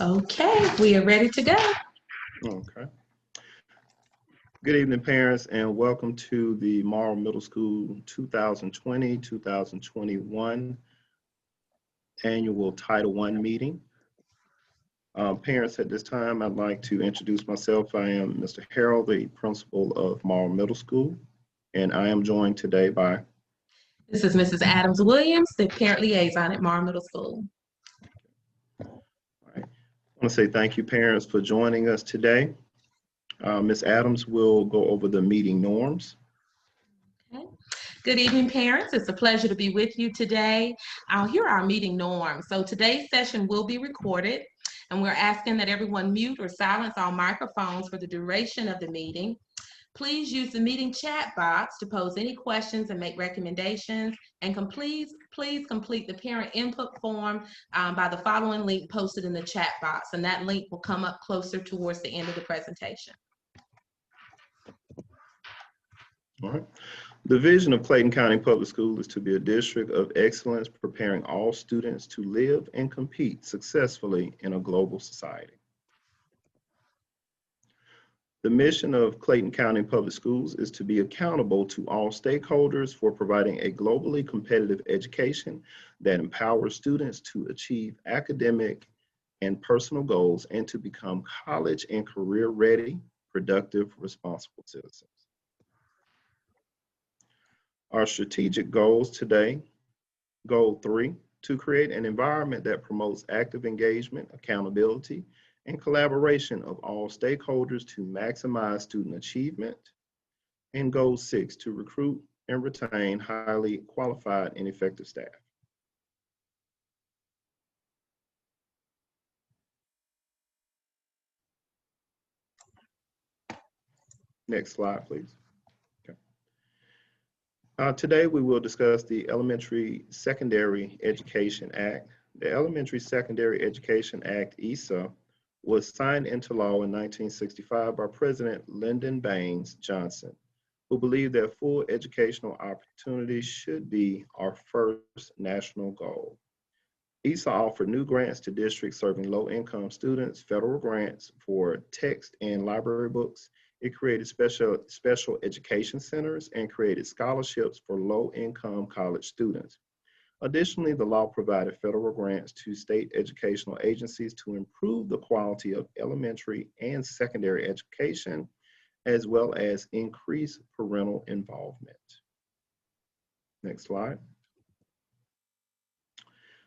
Okay, we are ready to go. Okay. Good evening, parents, and welcome to the Morrow Middle School 2020-2021 annual Title I meeting. Parents, at this time, I'd like to introduce myself. I am Mr. Harold, the principal of Morrow Middle School, and I am joined today by. This is Mrs. Adams Williams, the parent liaison at Morrow Middle School. All right. I want to say thank you, parents, for joining us today. Ms. Adams will go over the meeting norms. Okay. Good evening, parents. It's a pleasure to be with you today. Here are our meeting norms. So today's session will be recorded, and we're asking that everyone mute or silence all microphones for the duration of the meeting. Please use the meeting chat box to pose any questions and make recommendations, and please complete the parent input form by the following link posted in the chat box, and that link will come up closer towards the end of the presentation. All right. The vision of Clayton County Public School is to be a district of excellence, preparing all students to live and compete successfully in a global society. The mission of Clayton County Public Schools is to be accountable to all stakeholders for providing a globally competitive education that empowers students to achieve academic and personal goals and to become college and career ready, productive, responsible citizens. Our strategic goals today, goal 3, to create an environment that promotes active engagement, accountability, and collaboration of all stakeholders to maximize student achievement. And goal 6, to recruit and retain highly qualified and effective staff. Next slide, please. Today, we will discuss the Elementary Secondary Education Act. The Elementary Secondary Education Act, ESA, was signed into law in 1965 by President Lyndon Baines Johnson, who believed that full educational opportunities should be our first national goal. ESA offered new grants to districts serving low-income students, federal grants for text and library books. It created special education centers and created scholarships for low-income college students. Additionally, the law provided federal grants to state educational agencies to improve the quality of elementary and secondary education, as well as increase parental involvement. Next slide.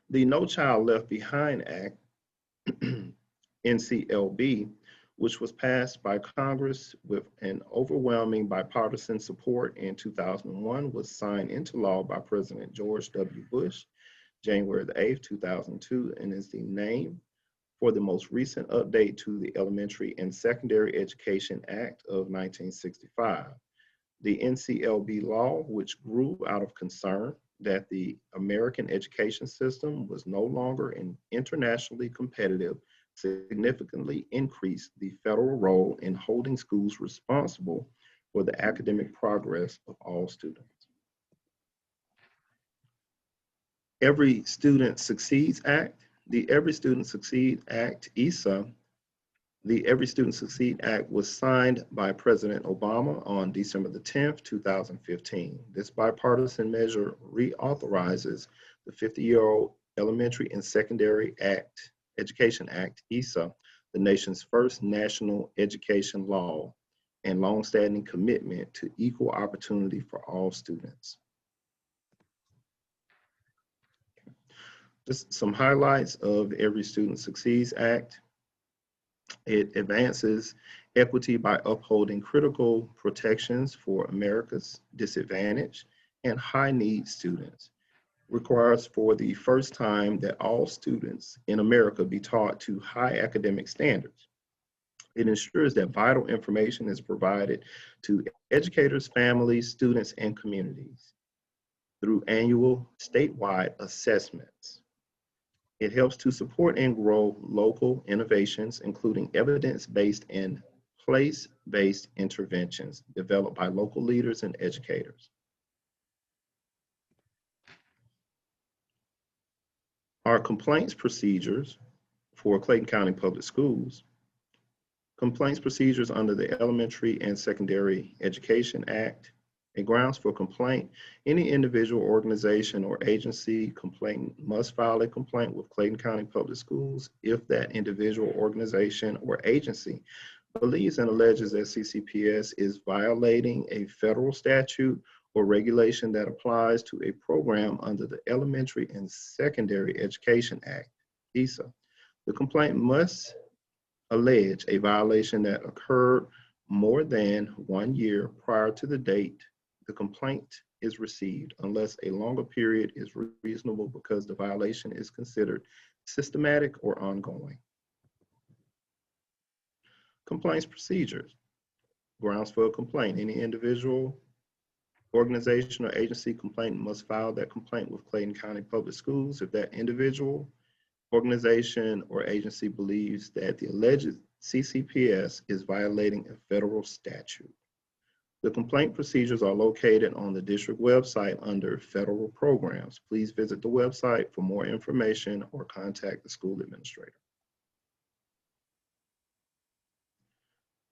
The No Child Left Behind Act, NCLB, which was passed by Congress with an overwhelming bipartisan support in 2001, was signed into law by President George W. Bush, January 8, 2002, and is the name for the most recent update to the Elementary and Secondary Education Act of 1965. The NCLB law, which grew out of concern that the American education system was no longer internationally competitive, significantly increased the federal role in holding schools responsible for the academic progress of all students. Every Student Succeeds Act, the Every Student Succeed Act, ESA, the Every Student Succeed Act was signed by President Obama on December the 10th, 2015. This bipartisan measure reauthorizes the 50-year-old Elementary and Secondary Education Act, ESA, the nation's first national education law and longstanding commitment to equal opportunity for all students. Just some highlights of the Every Student Succeeds Act. It advances equity by upholding critical protections for America's disadvantaged and high-need students. Requires for the first time that all students in America be taught to high academic standards. It ensures that vital information is provided to educators, families, students, and communities through annual statewide assessments. It helps to support and grow local innovations, including evidence-based and place-based interventions developed by local leaders and educators. Our complaints procedures for Clayton County Public Schools. Complaints procedures under the Elementary and Secondary Education Act. A grounds for complaint: any individual, organization, or agency complainant must file a complaint with Clayton County Public Schools if that individual, organization, or agency believes and alleges that CCPS is violating a federal statute or regulation that applies to a program under the Elementary and Secondary Education Act, ESA. The complaint must allege a violation that occurred more than 1 year prior to the date the complaint is received, unless a longer period is reasonable because the violation is considered systematic or ongoing. Complaints procedures. Grounds for a complaint: any individual, organization, or agency complainant must file that complaint with Clayton County Public Schools if that individual, organization, or agency believes that the alleged CCPS is violating a federal statute. The complaint procedures are located on the district website under federal programs. Please visit the website for more information or contact the school administrator.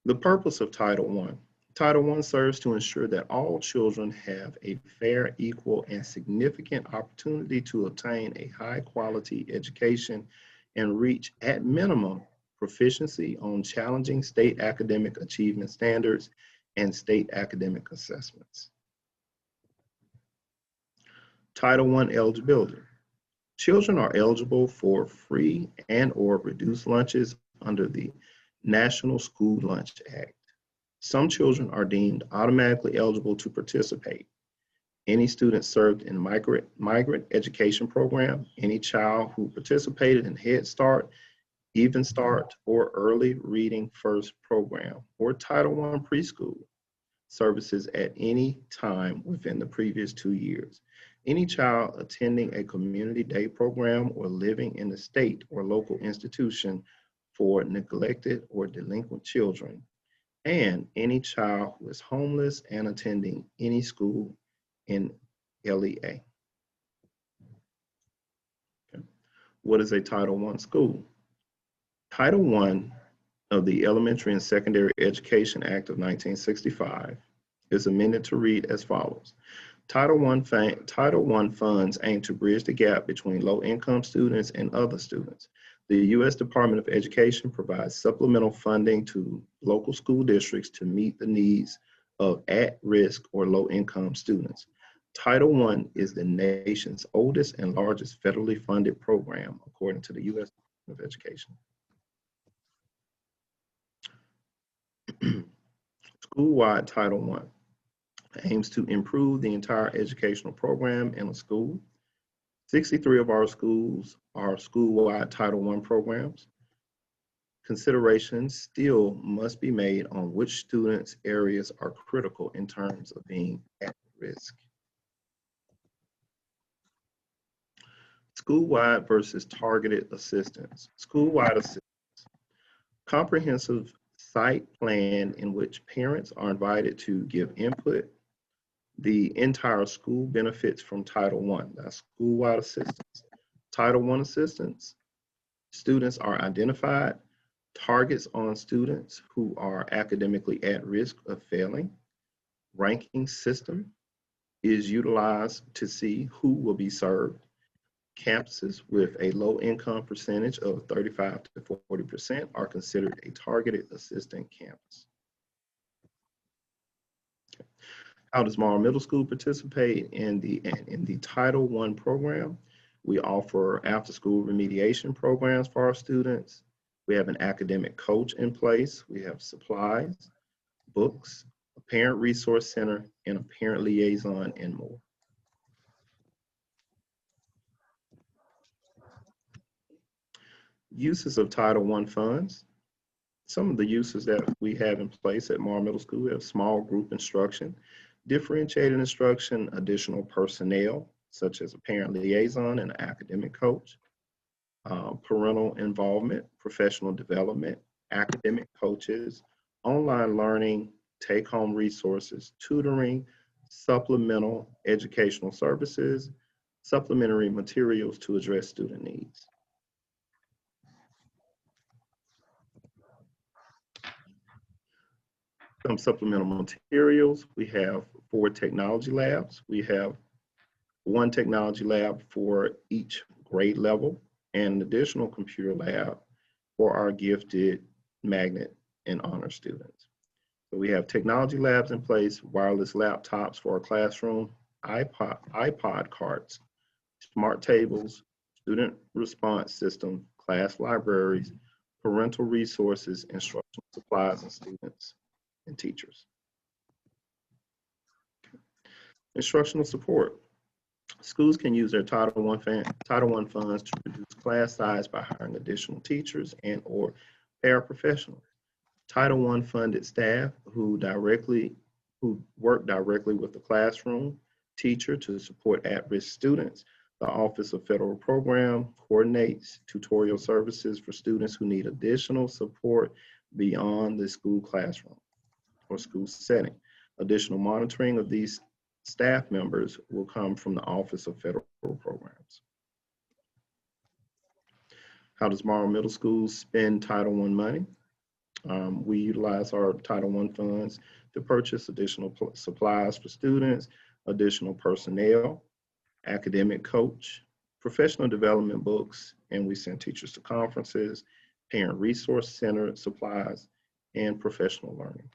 The purpose of Title I. Title I serves to ensure that all children have a fair, equal, and significant opportunity to obtain a high-quality education and reach, at minimum, proficiency on challenging state academic achievement standards and state academic assessments. Title I eligibility. Children are eligible for free and/or reduced lunches under the National School Lunch Act. Some children are deemed automatically eligible to participate. Any student served in migrant education program, any child who participated in Head Start, Even Start, or Early Reading First program, or Title I preschool services at any time within the previous 2 years. Any child attending a community day program or living in the state or local institution for neglected or delinquent children, and any child who is homeless and attending any school in LEA. Okay. What is a Title I school? Title I of the Elementary and Secondary Education Act of 1965 is amended to read as follows. Title I funds aim to bridge the gap between low-income students and other students. The U.S. Department of Education provides supplemental funding to local school districts to meet the needs of at-risk or low-income students. Title I is the nation's oldest and largest federally funded program, according to the U.S. Department of Education. School-wide Title I aims to improve the entire educational program in a school. 63 of our schools are school-wide Title I programs. Considerations still must be made on which students' areas are critical in terms of being at risk. School-wide versus targeted assistance. School-wide assistance. Comprehensive site plan in which parents are invited to give input. The entire school benefits from Title I. That's school-wide assistance. Title I assistance. Students are identified. Targets on students who are academically at risk of failing. Ranking system is utilized to see who will be served. Campuses with a low income percentage of 35 to 40% are considered a targeted assistant campus. Okay. How does Morrow Middle School participate in the Title I program? We offer after-school remediation programs for our students. We have an academic coach in place. We have supplies, books, a parent resource center, and a parent liaison, and more. Uses of Title I funds. Some of the uses that we have in place at Morrow Middle School: we have small group instruction, differentiated instruction, additional personnel, such as a parent liaison and an academic coach, parental involvement, professional development, academic coaches, online learning, take-home resources, tutoring, supplemental educational services, supplementary materials to address student needs. Some supplemental materials. We have 4 technology labs. We have 1 technology lab for each grade level and an additional computer lab for our gifted, magnet, and honor students. So we have technology labs in place, wireless laptops for our classroom, iPod carts, smart tables, student response system, class libraries, parental resources, instructional supplies, and students and teachers. Instructional support. Schools can use their Title I funds to reduce class size by hiring additional teachers and or paraprofessionals. Title I funded staff who work directly with the classroom teacher to support at-risk students. The Office of Federal Program coordinates tutorial services for students who need additional support beyond the school classroom or school setting. Additional monitoring of these staff members will come from the Office of Federal Programs. How does Morrow Middle School spend Title I money? We utilize our Title I funds to purchase additional supplies for students, additional personnel, academic coach, professional development books, and we send teachers to conferences, parent resource center supplies, and professional learning.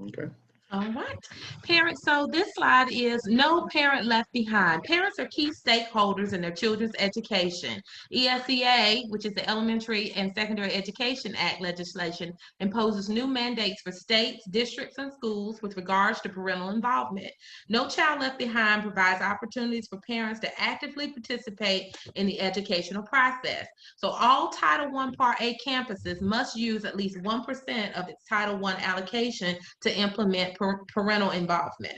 Okay. All right, parents, so this slide is no parent left behind. Parents are key stakeholders in their children's education. ESEA, which is the Elementary and Secondary Education Act legislation, imposes new mandates for states, districts, and schools with regards to parental involvement. No Child Left Behind provides opportunities for parents to actively participate in the educational process. So all Title I Part A campuses must use at least 1% of its Title I allocation to implement parental involvement.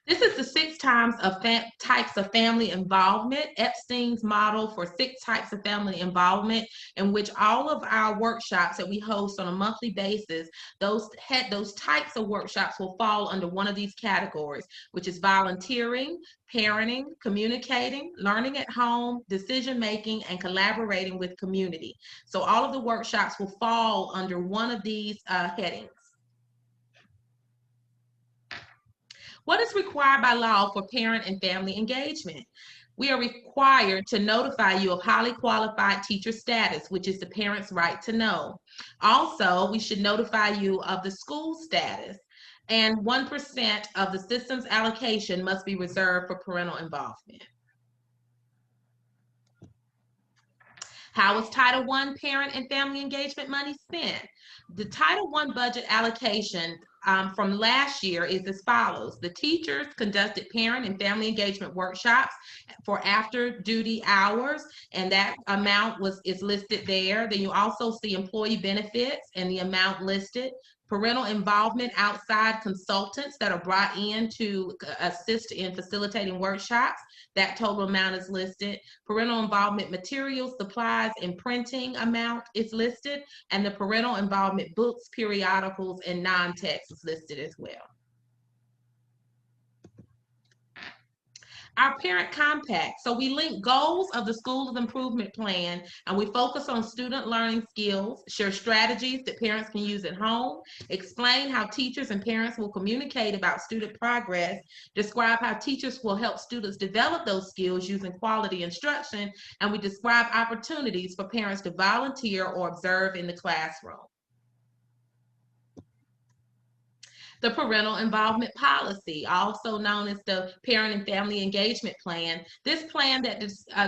This is the 6 types of family involvement, Epstein's model for 6 types of family involvement, in which all of our workshops that we host on a monthly basis, those types of workshops will fall under one of these categories, which is volunteering, parenting, communicating, learning at home, decision-making, and collaborating with community. So all of the workshops will fall under one of these headings. What is required by law for parent and family engagement? We are required to notify you of highly qualified teacher status, which is the parent's right to know. Also, we should notify you of the school status, and 1% of the system's allocation must be reserved for parental involvement. How is Title I parent and family engagement money spent? The Title I budget allocation from last year is as follows. The teachers conducted parent and family engagement workshops for after duty hours, and that amount is listed there. Then you also see employee benefits and the amount listed. Parental involvement outside consultants that are brought in to assist in facilitating workshops, that total amount is listed. Parental involvement materials, supplies, and printing amount is listed, and the parental involvement books, periodicals, and non-text is listed as well. Our parent compact. So we link goals of the School of Improvement Plan, and we focus on student learning skills, share strategies that parents can use at home, explain how teachers and parents will communicate about student progress, describe how teachers will help students develop those skills using quality instruction, and we describe opportunities for parents to volunteer or observe in the classroom. The parental involvement policy, also known as the parent and family engagement plan. This plan that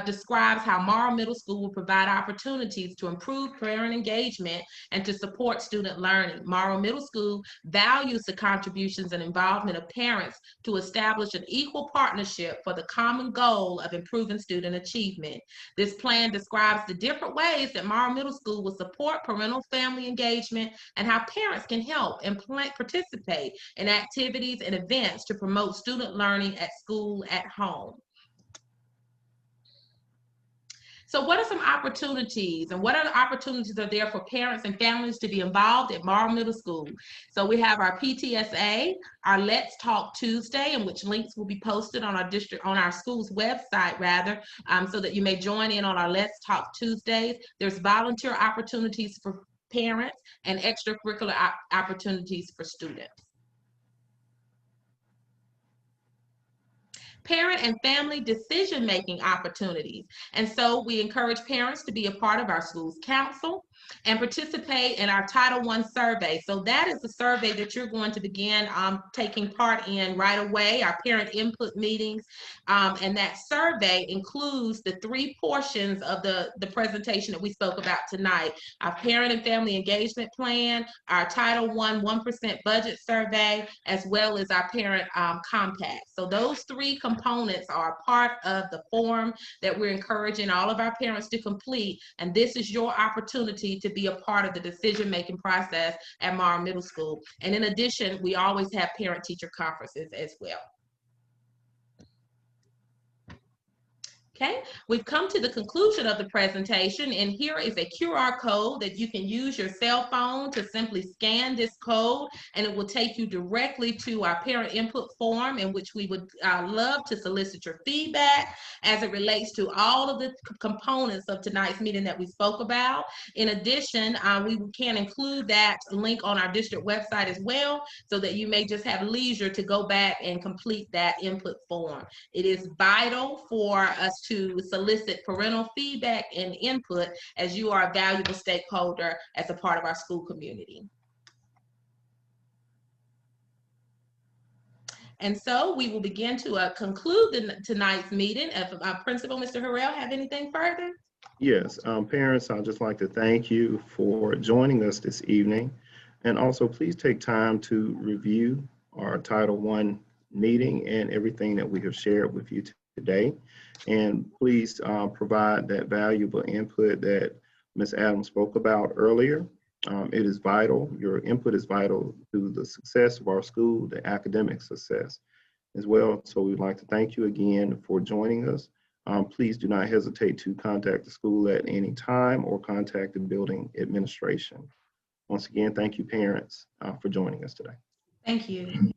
describes how Morrow Middle School will provide opportunities to improve parent engagement and to support student learning. Morrow Middle School values the contributions and involvement of parents to establish an equal partnership for the common goal of improving student achievement. This plan describes the different ways that Morrow Middle School will support parental family engagement and how parents can help and participate in activities and events to promote student learning at school, at home. So what are some opportunities and what are the opportunities are there for parents and families to be involved at Morrow Middle School? So we have our PTSA, our Let's Talk Tuesday, in which links will be posted on our school's website rather, so that you may join in on our Let's Talk Tuesdays. There's volunteer opportunities for parents and extracurricular opportunities for students. Parent and family decision-making opportunities. And so we encourage parents to be a part of our school's council and participate in our Title I survey. So that is the survey that you're going to begin taking part in right away, our parent input meetings. And that survey includes the 3 portions of the presentation that we spoke about tonight: our parent and family engagement plan, our Title I 1% budget survey, as well as our parent compact. So those 3 components are part of the form that we're encouraging all of our parents to complete. And this is your opportunity to be a part of the decision-making process at Morrow Middle School. And in addition, we always have parent-teacher conferences as well. Okay, we've come to the conclusion of the presentation, and here is a QR code that you can use your cell phone to simply scan this code, and it will take you directly to our parent input form, in which we would love to solicit your feedback as it relates to all of the components of tonight's meeting that we spoke about. In addition, we can include that link on our district website as well, so that you may just have leisure to go back and complete that input form. It is vital for us to solicit parental feedback and input, as you are a valuable stakeholder as a part of our school community. And so we will begin to conclude tonight's meeting. If Principal Mr. Harrell have anything further? Yes, parents, I'd just like to thank you for joining us this evening. And also, please take time to review our Title I meeting and everything that we have shared with you today. And please provide that valuable input that Ms. Adams spoke about earlier. It is vital. Your input is vital to the success of our school, the academic success as well. So we'd like to thank you again for joining us. Please do not hesitate to contact the school at any time or contact the building administration. Once again, thank you, parents, for joining us today. Thank you.